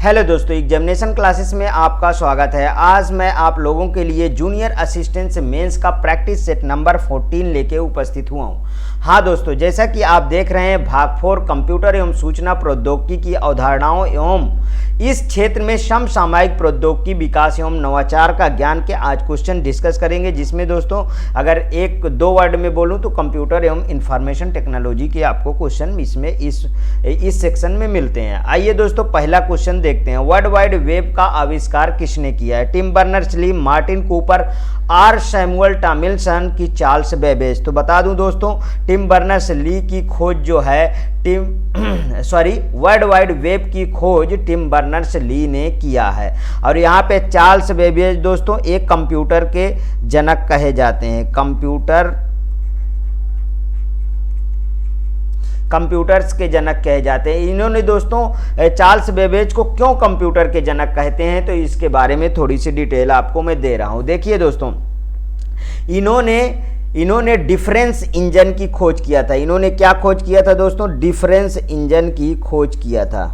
Hello दोस्तों, examination classes में आपका स्वागत है। आज मैं आप लोगों के लिए जूनियर असिस्टेंट मेंस का प्रैक्टिस सेट नंबर 14 लेके उपस्थित हुआ हूँ। हाँ दोस्तों, जैसा कि आप देख रहे हैं, भाग 4 कंप्यूटर एवं सूचना प्रौद्योगिकी की अवधारणाओं एवं इस क्षेत्र में समसामयिक प्रौद्योगिकी विकास एवं नवाचार का ज्ञान के आज क्वेश्चन डिस्कस करेंगे, जिसमें दोस्तों अगर एक दो वर्ड में बोलूं तो कंप्यूटर एवं इंफॉर्मेशन टेक्नोलॉजी के आपको क्वेश्चन इसमें इस सेक्शन में मिलते हैं। आइए दोस्तों, पहला क्वेश्चन देखते हैं। वर्ल्ड वाइड वेब का आविष्कार किसने किया है? Tim Berners-Lee, Martin Cooper, or Samuel Tomlinson की चार्ल्स बेबेज। तो बता दूं दोस्तों, टिम बर्नर्स-ली की खोज जो है वर्ल्ड वाइड वेब की खोज टिम बर्नर्स-ली ने किया है। और यहाँ पे चार्ल्स बेबेज दोस्तों एक कंप्यूटर के जनक कहे जाते हैं। कंप्यूटर्स के जनक कहे जाते हैं। इन्होंने दोस्तों चार्ल्स बेबेज को क्यों कंप्यूटर के जनक कहते हैं, तो इसके बारे में थोड़ी सी डिटेल आपको मैं दे रहा हूं। देखिए दोस्तों, इन्होंने डिफरेंस इंजन की खोज किया था। इन्होंने क्या खोज किया था दोस्तों? डिफरेंस इंजन की खोज किया था।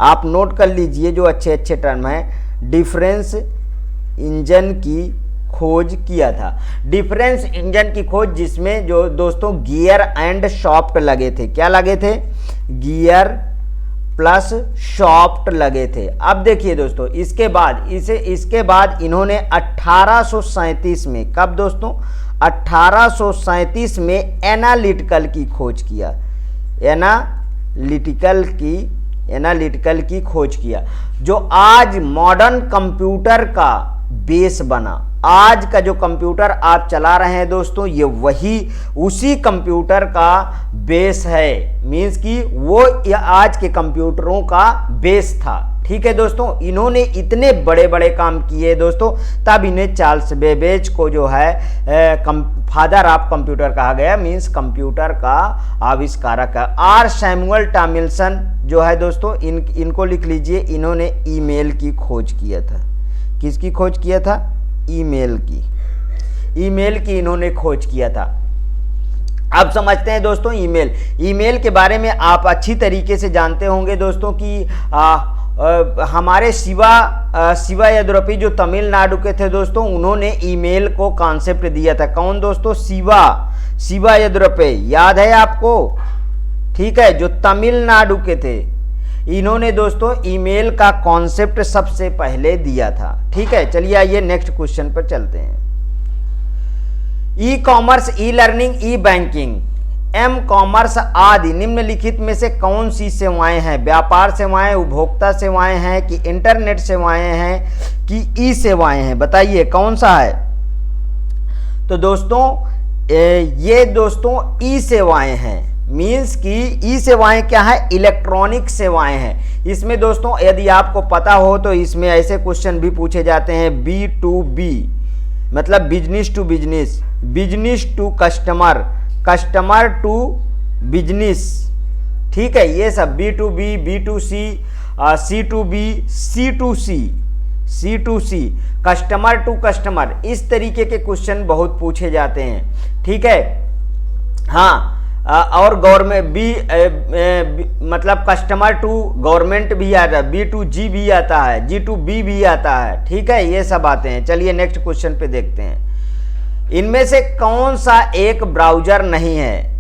आप नोट कर लीजिए जो अच्छे अच्छे टर्म हैं। डिफरेंस इंजन की खोज किया था। डिफरेंस इंजन की खोज जिसमें जो दोस्तों गियर एंड शॉफ्ट लगे थे। क्या लगे थे? गियर प्लस शॉफ्ट लगे थे। अब देखिए दोस्तों, इसके बाद इन्होंने 1837 में, कब दोस्तों? 1837 में एनालिटिकल की खोज किया। एनालिटिकल की खोज किया, जो आज मॉडर्न कंप्यूटर का बेस बना। आज का जो कंप्यूटर आप चला रहे हैं दोस्तों, ये उसी कंप्यूटर का बेस है। मींस कि वो आज के कंप्यूटरों का बेस था। ठीक है दोस्तों, इन्होंने इतने बड़े बड़े काम किए दोस्तों, तब इन्हें चार्ल्स बेबेज को जो है फादर ऑफ कंप्यूटर कहा गया। मींस कंप्यूटर का आविष्कारक है। आर सैमुअल टॉमिल्सन जो है दोस्तों, इनको लिख लीजिए। इन्होंने ईमेल की खोज किया था। किसकी खोज किया था? ईमेल की इन्होंने खोज किया था। अब समझते हैं दोस्तों ईमेल के बारे में आप अच्छी तरीके से जानते होंगे दोस्तों कि हमारे शिवा यद्यपि जो तमिलनाडु के थे दोस्तों, उन्होंने ईमेल को कॉन्सेप्ट दिया था। कौन दोस्तों? शिवा यद्यपि, याद है आपको? ठीक है, जो तमिलनाडु के थे, इन्होंने दोस्तों ईमेल का कॉन्सेप्ट सबसे पहले दिया था। ठीक है, चलिए आइए नेक्स्ट क्वेश्चन पर चलते हैं। ई कॉमर्स, ई लर्निंग, ई बैंकिंग, एम कॉमर्स आदि निम्नलिखित में से कौन सी सेवाएं हैं? व्यापार सेवाएं, उपभोक्ता सेवाएं हैं कि इंटरनेट सेवाएं हैं कि ई सेवाएं हैं? बताइए कौन सा है? तो दोस्तों ये दोस्तों ई सेवाएं हैं। मीन्स कि ई सेवाएं क्या है? इलेक्ट्रॉनिक सेवाएं हैं। इसमें दोस्तों यदि आपको पता हो तो इसमें ऐसे क्वेश्चन भी पूछे जाते हैं। B2B मतलब business to business, business to customer, customer to business. ठीक है, ये सब B2B, B2C, C2B, C2C, customer to customer, इस तरीके के क्वेश्चन बहुत पूछे जाते हैं। ठीक है, हाँ। और गवर्नमेंट भी मतलब कस्टमर टू गवर्नमेंट भी आता है, B2G भी आता है, G2B भी आता है। ठीक है, ये सब आते हैं। चलिए नेक्स्ट क्वेश्चन पे देखते हैं। इनमें से कौन सा एक ब्राउजर नहीं है?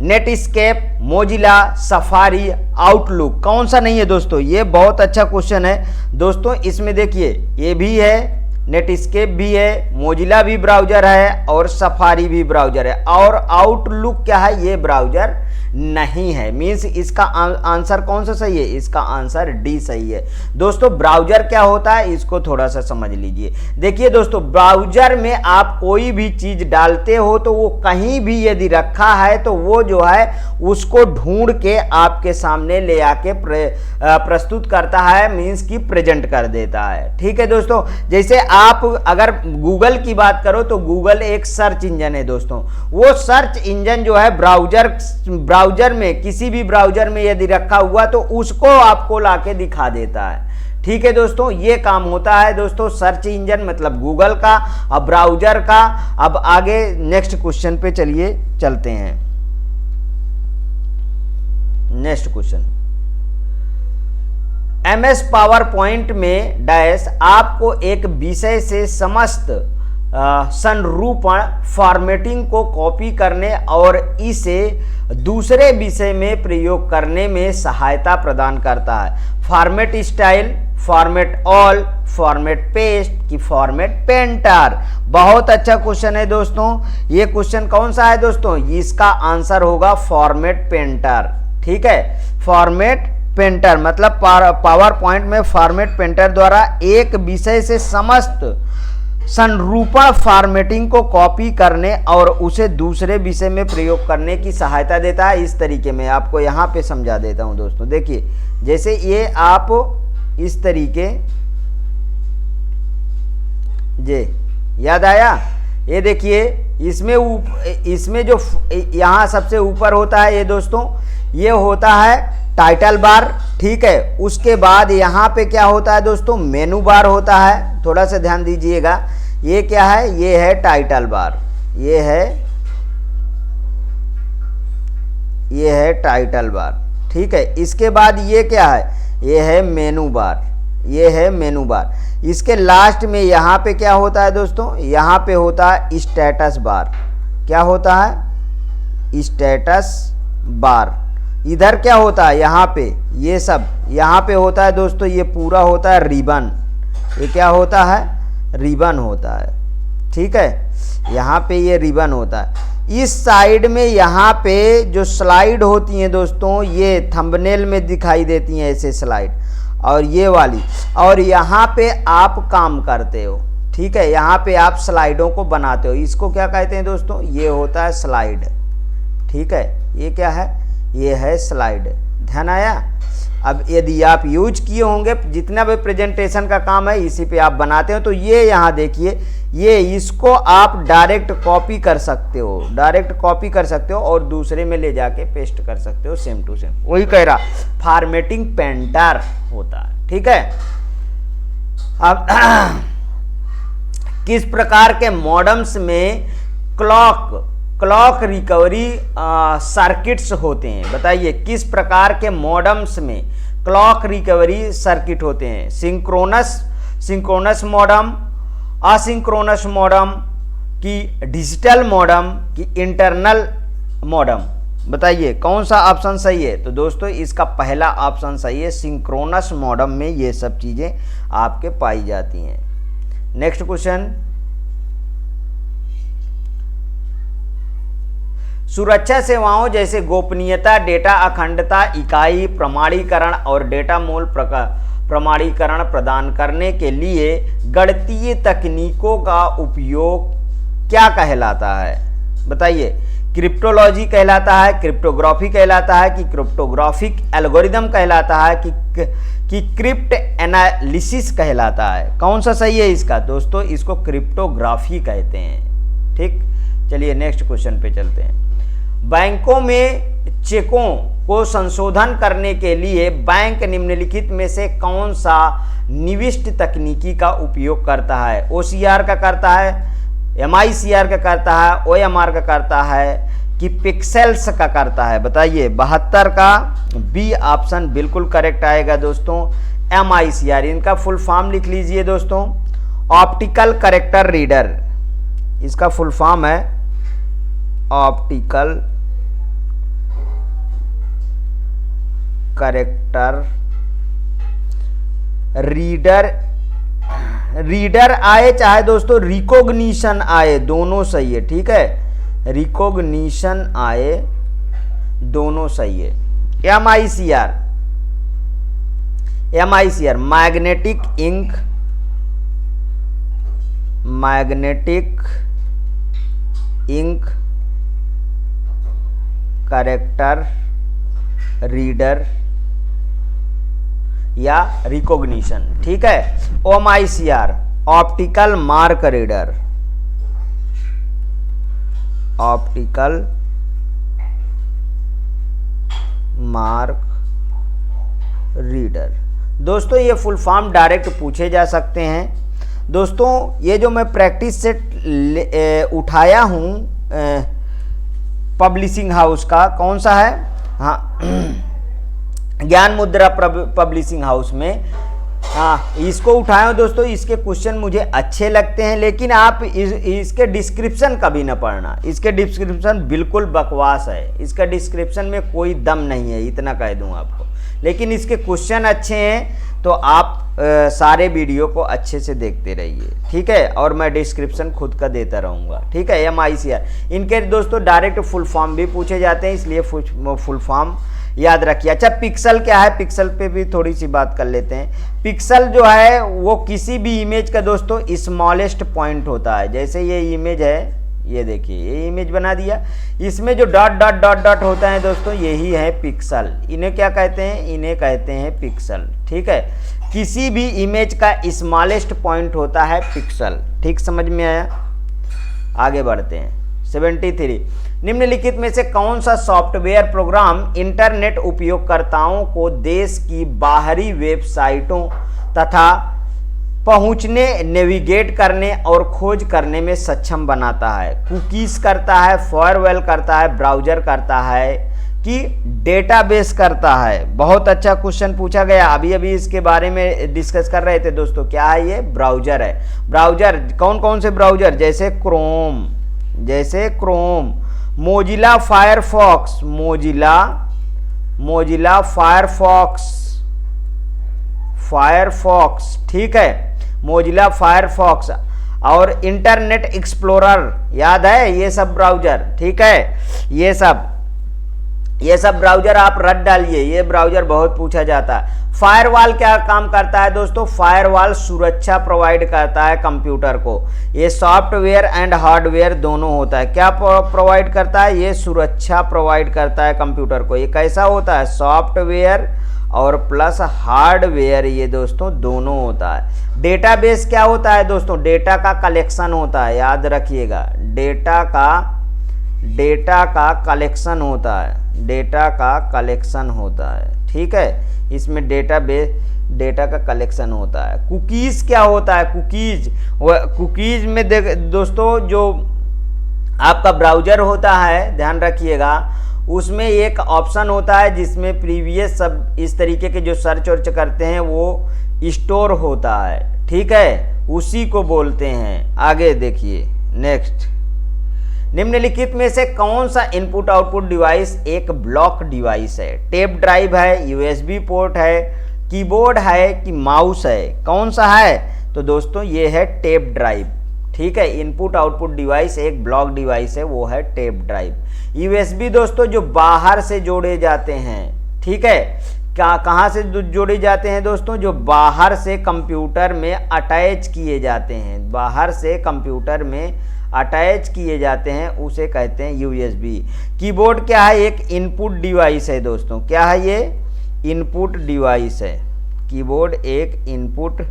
नेटस्केप, मोजिला, सफारी, आउटलुक, कौन सा नहीं है दोस्तों? ये बहुत अच्छा क्वेश्चन है दोस्तों। इसमें देखिए, ये भी है, नेटस्केप भी है, मोजिला भी ब्राउजर है और सफारी भी ब्राउजर है। और आउटलुक क्या है? ये ब्राउजर नहीं है। मींस इसका आंसर कौन सा सही है? इसका आंसर डी सही है। दोस्तों ब्राउजर क्या होता है, इसको थोड़ा सा समझ लीजिए। देखिए दोस्तों, ब्राउजर में आप कोई भी चीज डालते हो तो वो कहीं भी यदि रखा है तो वो जो है उसको ढूंढ के आपके सामने ले आके प्रस्तुत करता है। मींस की प्रेजेंट कर देता है। ठीक है दोस्तों, जैसे आप अगर गूगल की बात करो तो गूगल एक सर्च इंजन है दोस्तों। वो सर्च इंजन जो है ब्राउजर में, किसी भी ब्राउजर में यदि रखा हुआ तो उसको आपको लाके दिखा देता है। ठीक है दोस्तों, ये काम होता है दोस्तों सर्च इंजन मतलब गूगल का, अब ब्राउजर का। अब आगे नेक्स्ट क्वेश्चन पे चलते हैं। Next question, MS power point में डैश आपको एक विषय से समस्त संरूपण फॉर्मेटिंग को कॉपी करने और इसे दूसरे विषय में प्रयोग करने में सहायता प्रदान करता है। Format style, format all, format paste की फॉर्मेट पेंटर। बहुत अच्छा क्वेश्चन है दोस्तों। ये क्वेश्चन कौन सा है दोस्तों? इसका आंसर होगा फॉर्मेट पेंटर। ठीक है, फॉर्मेट पेंटर मतलब पावर पॉइंट में फॉर्मेट पेंटर द्वारा एक विषय से समस्त संरूपण फॉर्मेटिंग को कॉपी करने और उसे दूसरे विषय में प्रयोग करने की सहायता देता है। इस तरीके में आपको यहाँ पे समझा देता हूँ दोस्तों। देखिए, जैसे ये आप इस तरीके, जे याद आया? ये देखिए, इसमें जो यहाँ सबसे ऊपर होता है ये दोस्तों, ये होता है टाइटल बार। ठीक है, उसके बाद यहाँ पे क्या होता है दोस्तों? मेनू बार होता है। थोड़ा सा ध्यान दीजिएगा, ये क्या है? ये है टाइटल बार, ये है टाइटल बार। ठीक है, इसके बाद ये क्या है? ये है मेनू बार, ये है मेनू बार। इसके लास्ट में यहाँ पे क्या होता है दोस्तों? यहाँ पे होता है स्टेटस बार। क्या होता है? Status bar. इधर क्या होता है? यहाँ पे ये सब यहाँ पे होता है दोस्तों, ये पूरा होता है रिबन। ये क्या होता है? रिबन होता है। ठीक है, यहाँ पे ये रिबन होता है। इस साइड में यहाँ पे जो स्लाइड होती हैं दोस्तों, ये थंबनेल में दिखाई देती हैं ऐसे स्लाइड, और ये वाली, और यहाँ पे आप काम करते हो। ठीक है, यहाँ पे आप स्लाइडों को बनाते हो। इसको क्या कहते हैं दोस्तों? ये होता है स्लाइड। ठीक है, ये क्या है? ये है स्लाइड। ध्यान आया? अब यदि आप यूज किए होंगे, जितना भी प्रेजेंटेशन का काम है इसी पे आप बनाते हो, तो ये यहाँ देखिए, ये इसको आप डायरेक्ट कॉपी कर सकते हो, डायरेक्ट कॉपी कर सकते हो और दूसरे में ले जाके पेस्ट कर सकते हो, सेम टू सेम। वही कह रहा, फॉर्मेटिंग पेंटर होता है। ठीक है, अब किस प्रकार के मॉडम्स में क्लॉक रिकवरी सर्किट्स होते हैं? बताइए, किस प्रकार के मॉडम्स में क्लॉक रिकवरी सर्किट होते हैं? सिंक्रोनस मॉडम, असिंक्रोनस मॉडम, की डिजिटल मॉडम, की इंटरनल मॉडम? बताइए कौन सा ऑप्शन सही है? तो दोस्तों इसका पहला ऑप्शन सही है। सिंक्रोनस मॉडम में ये सब चीजें आपके पाई जाती हैं। नेक्स्ट क्वेश्चन, सुरक्षा सेवाओं जैसे गोपनीयता, डेटा अखंडता, इकाई प्रमाणीकरण और डेटा मूल प्रमाणीकरण प्रदान करने के लिए गणितीय तकनीकों का उपयोग क्या कहलाता है? बताइए, क्रिप्टोलॉजी कहलाता है, क्रिप्टोग्राफी कहलाता है, कि क्रिप्टोग्राफिक एल्गोरिदम कहलाता है, कि क्रिप्ट एनालिसिस कहलाता है? कौन सा सही है इसका? दोस्तों इसको क्रिप्टोग्राफी कहते हैं। ठीक, चलिए नेक्स्ट क्वेश्चन पे चलते हैं। बैंकों में चेकों को संशोधन करने के लिए बैंक निम्नलिखित में से कौन सा निविष्ट तकनीकी का उपयोग करता है? OCR का करता है, MICR का करता है, OMR का करता है, कि पिक्सेल्स का करता है? बताइए, 72 का बी ऑप्शन बिल्कुल करेक्ट आएगा दोस्तों, MICR। इनका फुल फॉर्म लिख लीजिए दोस्तों, ऑप्टिकल कैरेक्टर रीडर। इसका फुल फॉर्म है ऑप्टिकल कैरेक्टर रीडर आए चाहे दोस्तों रिकॉग्निशन आए, दोनों सही है। ठीक है, रिकॉग्निशन आए, दोनों सही है। MICR magnetic ink character reader या रिकॉग्निशन। ठीक है, OMICR optical mark reader, optical mark reader. दोस्तों ये फुल फॉर्म डायरेक्ट पूछे जा सकते हैं। दोस्तों ये जो मैं प्रैक्टिस सेट उठाया हूँ पब्लिशिंग हाउस का, कौन सा है? हाँ ज्ञान मुद्रा पब्लिशिंग हाउस में। हाँ, इसको उठाए दोस्तों, इसके क्वेश्चन मुझे अच्छे लगते हैं, लेकिन आप इसके डिस्क्रिप्शन कभी ना पढ़ना। इसके डिस्क्रिप्शन बिल्कुल बकवास है, इसका डिस्क्रिप्शन में कोई दम नहीं है, इतना कह दूं आपको। लेकिन इसके क्वेश्चन अच्छे हैं, तो आप सारे वीडियो को अच्छे से देखते रहिए, ठीक है। और मैं डिस्क्रिप्शन खुद का देता रहूँगा, ठीक है। MICR इनके दोस्तों डायरेक्ट फुल फॉर्म भी पूछे जाते हैं, इसलिए फुल फॉर्म याद रखिए। अच्छा, पिक्सल क्या है, पिक्सल पे भी थोड़ी सी बात कर लेते हैं। पिक्सल जो है वो किसी भी इमेज का दोस्तों स्मॉलेस्ट पॉइंट होता है। जैसे ये इमेज है, ये देखिए, ये इमेज बना दिया, इसमें जो डॉट डॉट डॉट डॉट होता है दोस्तों, यही है पिक्सल। इन्हें क्या कहते हैं, इन्हें कहते हैं पिक्सल, ठीक है। किसी भी इमेज का स्मॉलेस्ट पॉइंट होता है पिक्सल, ठीक, समझ में आया। आगे बढ़ते हैं। 73, निम्नलिखित में से कौन सा सॉफ्टवेयर प्रोग्राम इंटरनेट उपयोगकर्ताओं को देश की बाहरी वेबसाइटों तथा पहुंचने, नेविगेट करने और खोज करने में सक्षम बनाता है? कुकीज करता है, फायरवॉल करता है, ब्राउजर करता है कि डेटाबेस करता है? बहुत अच्छा क्वेश्चन पूछा गया, अभी अभी इसके बारे में डिस्कस कर रहे थे दोस्तों। क्या है ये? ब्राउजर है। ब्राउजर कौन कौन से ब्राउजर? जैसे Chrome, Mozilla Firefox, Mozilla Firefox, ठीक है, मोजिला फायरफॉक्स और इंटरनेट एक्सप्लोरर, याद है ये सब ब्राउजर, ठीक है। ये सब ब्राउजर आप रट डालिए, ये ब्राउजर बहुत पूछा जाता है। फायरवॉल क्या काम करता है दोस्तों? फायरवॉल सुरक्षा प्रोवाइड करता है कंप्यूटर को। ये सॉफ्टवेयर एंड हार्डवेयर दोनों होता है। क्या प्रोवाइड करता है? ये सुरक्षा प्रोवाइड करता है कंप्यूटर को। ये कैसा होता है? सॉफ्टवेयर और प्लस हार्डवेयर, ये दोस्तों दोनों होता है। डेटाबेस क्या होता है दोस्तों? डेटा का कलेक्शन होता है, याद रखिएगा। डेटा का कलेक्शन होता है, डेटा का कलेक्शन होता है, ठीक है। इसमें डेटा का कलेक्शन होता है। कुकीज क्या होता है? कुकीज में दोस्तों जो आपका ब्राउजर होता है, ध्यान रखिएगा, उसमें एक ऑप्शन होता है जिसमें प्रीवियस सब इस तरीके के जो सर्च वर्च करते हैं वो स्टोर होता है, ठीक है, उसी को बोलते हैं। आगे देखिए, नेक्स्ट, निम्नलिखित में से कौन सा इनपुट आउटपुट डिवाइस एक ब्लॉक डिवाइस है? टेप ड्राइव है, USB पोर्ट है, कीबोर्ड है कि माउस है? कौन सा है? तो दोस्तों ये है टेप ड्राइव, ठीक है। इनपुट आउटपुट डिवाइस एक ब्लॉक डिवाइस है, वो है टेप ड्राइव। USB दोस्तों जो बाहर से जोड़े जाते हैं, ठीक है। कहाँ से जोड़े जाते हैं दोस्तों? जो बाहर से कंप्यूटर में अटैच किए जाते हैं, बाहर से कंप्यूटर में अटैच किए जाते हैं, उसे कहते हैं USB। कीबोर्ड क्या है? एक इनपुट डिवाइस है दोस्तों। क्या है ये? इनपुट डिवाइस है। कीबोर्ड एक इनपुट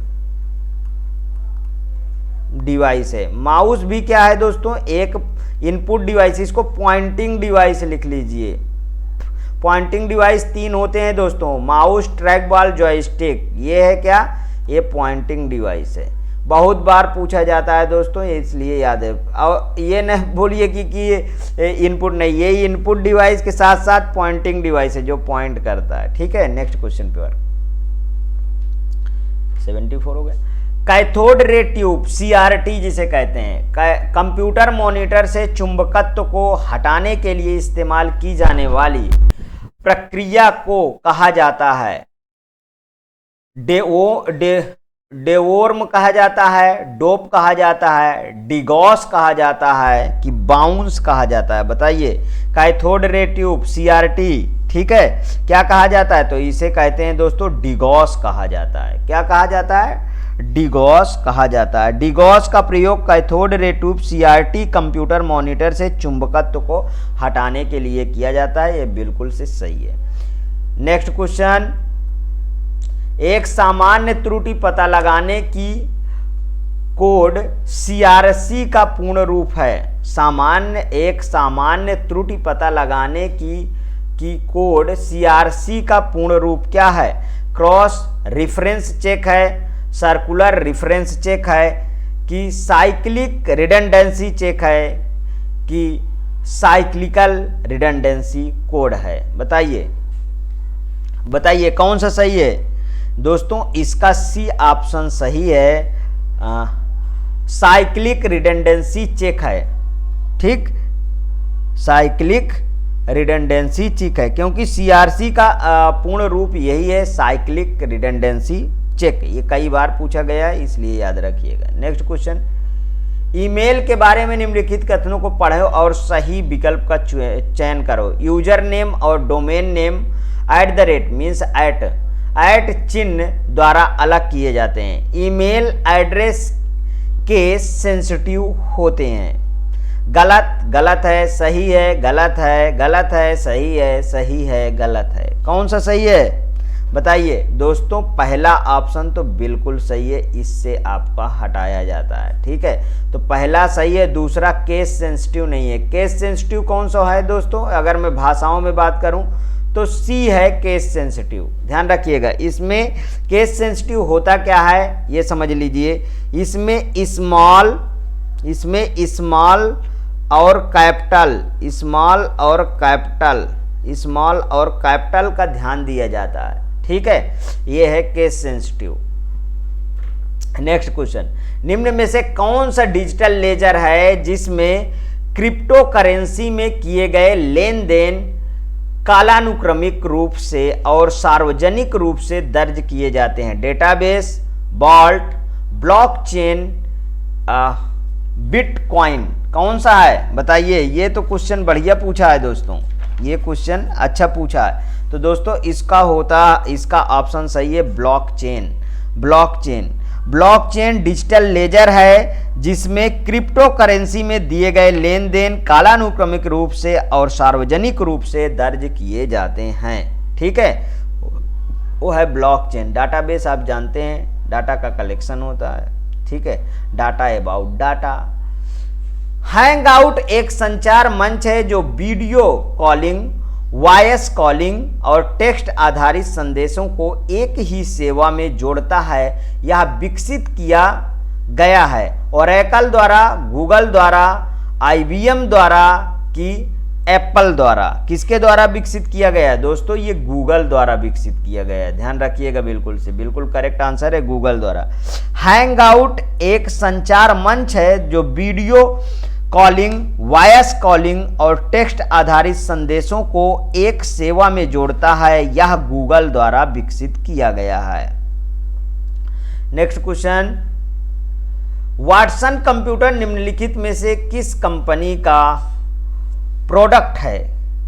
डिवाइस है। माउस भी क्या है दोस्तों? एक इनपुट डिवाइस। इसको पॉइंटिंग डिवाइस लिख लीजिए। पॉइंटिंग डिवाइस 3 होते हैं दोस्तों, माउस, ट्रैक बॉल, जॉयस्टिक। ये है क्या? ये पॉइंटिंग डिवाइस है। बहुत बार पूछा जाता है दोस्तों, इसलिए याद है। और ये न बोलिए कि इनपुट नहीं, ये इनपुट डिवाइस के साथ साथ पॉइंटिंग डिवाइस है जो पॉइंट करता है, ठीक है। नेक्स्ट क्वेश्चन पे 74 हो गया। कैथोड रे ट्यूब, CRT जिसे कहते हैं, कंप्यूटर मॉनिटर से चुंबकत्व को हटाने के लिए इस्तेमाल की जाने वाली प्रक्रिया को कहा जाता है? डेवोर्म कहा जाता है, डोप कहा जाता है, डिगॉस कहा जाता है कि बाउंस कहा जाता है? बताइए। कैथोड रे ट्यूब, CRT, ठीक है, क्या कहा जाता है? तो इसे कहते हैं दोस्तों डिगॉस कहा जाता है। क्या कहा जाता है? डिगॉस कहा जाता है। डिगॉस का प्रयोग cathode ray tube CRT computer monitor से चुंबकत्व को हटाने के लिए किया जाता है। ये बिल्कुल से सही है। नेक्स्ट क्वेश्चन, एक सामान्य त्रुटि पता लगाने की कोड CRC का पूर्ण रूप है। एक सामान्य त्रुटि पता लगाने की कोड CRC का पूर्ण रूप क्या है? क्रॉस रिफरेंस चेक है, सर्कुलर रिफरेंस चेक है कि साइक्लिक रिडंडेंसी चेक है कि साइक्लिकल रिडंडेंसी कोड है? बताइए। बताइए कौन सा सही है दोस्तों? इसका सी ऑप्शन सही है, साइक्लिक रिडंडेंसी चेक है। ठीक, साइक्लिक रिडंडेंसी चेक है, क्योंकि सीआरसी का पूर्ण रूप यही है, साइक्लिक रिडंडेंसी चेक। ये कई बार पूछा गया है, इसलिए याद रखिएगा। नेक्स्ट क्वेश्चन, ईमेल के बारे में निम्नलिखित कथनों को पढ़ो और सही विकल्प का चयन करो। यूजर नेम और डोमेन नेम @ मीन्स एट चिन्ह द्वारा अलग किए जाते हैं। ईमेल एड्रेस केस सेंसिटिव होते हैं। गलत है, सही है, गलत है, सही है, सही है, गलत है। कौन सा सही है बताइए दोस्तों? पहला ऑप्शन तो बिल्कुल सही है, इससे आपका हटाया जाता है। ठीक है, तो पहला सही है, दूसरा केस सेंसिटिव नहीं है। केस सेंसिटिव कौन सा है दोस्तों? अगर मैं भाषाओं में बात करूं तो सी है केस सेंसिटिव। ध्यान रखिएगा, इसमें केस सेंसिटिव होता क्या है ये समझ लीजिए। इसमें स्मॉल और कैपिटल का ध्यान दिया जाता है। ठीक है, ये है केस सेंसिटिव। नेक्स्ट क्वेश्चन, निम्न में से कौन सा डिजिटल लेजर है जिसमें क्रिप्टो करेंसी में किए गए लेन देन कालानुक्रमिक रूप से और सार्वजनिक रूप से दर्ज किए जाते हैं? Database, vault, blockchain, bitcoin. कौन सा है बताइए? ये तो क्वेश्चन बढ़िया पूछा है दोस्तों, ये क्वेश्चन अच्छा पूछा है। तो दोस्तों इसका ऑप्शन सही है ब्लॉकचेन डिजिटल लेजर है जिसमें क्रिप्टो करेंसी में दिए गए लेन देन कालानुक्रमिक रूप से और सार्वजनिक रूप से दर्ज किए जाते हैं। ठीक है, वो है ब्लॉकचेन। डाटाबेस आप जानते हैं, डाटा का कलेक्शन होता है। ठीक है, डाटा अबाउट डाटा। हैंगआउट एक संचार मंच है जो वीडियो कॉलिंग, वॉइस कॉलिंग और टेक्स्ट आधारित संदेशों को एक ही सेवा में जोड़ता है। यह विकसित किया गया है ओरेकल द्वारा, गूगल द्वारा, IBM द्वारा कि एप्पल द्वारा। किसके द्वारा विकसित किया गया है दोस्तों? ये गूगल द्वारा विकसित किया गया है। ध्यान रखिएगा, बिल्कुल करेक्ट आंसर है गूगल द्वारा। हैंगआउट एक संचार मंच है जो वीडियो कॉलिंग, वॉइस कॉलिंग और टेक्स्ट आधारित संदेशों को एक सेवा में जोड़ता है। यह गूगल द्वारा विकसित किया गया है। नेक्स्ट क्वेश्चन, वाटसन कंप्यूटर निम्नलिखित में से किस कंपनी का प्रोडक्ट है?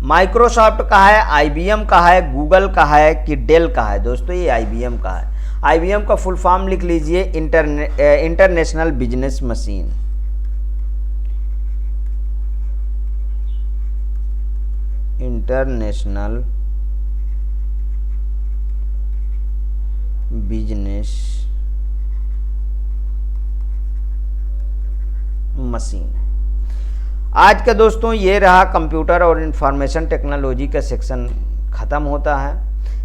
माइक्रोसॉफ्ट का है, IBM का है, गूगल का है कि डेल का है? दोस्तों ये IBM का है। IBM का फुल फॉर्म लिख लीजिए, international business machine. International business machine. आज का दोस्तों ये रहा कंप्यूटर और इंफॉर्मेशन टेक्नोलॉजी का सेक्शन ख़त्म होता है।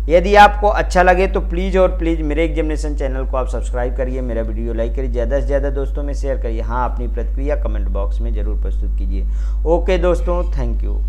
यदि आपको अच्छा लगे तो प्लीज़ मेरे एग्जामिनेशन चैनल को आप सब्सक्राइब करिए, मेरा वीडियो लाइक करिए, ज़्यादा से ज़्यादा दोस्तों में शेयर करिए। हाँ, अपनी प्रतिक्रिया कमेंट बॉक्स में ज़रूर प्रस्तुत कीजिए। ओके दोस्तों, थैंक यू।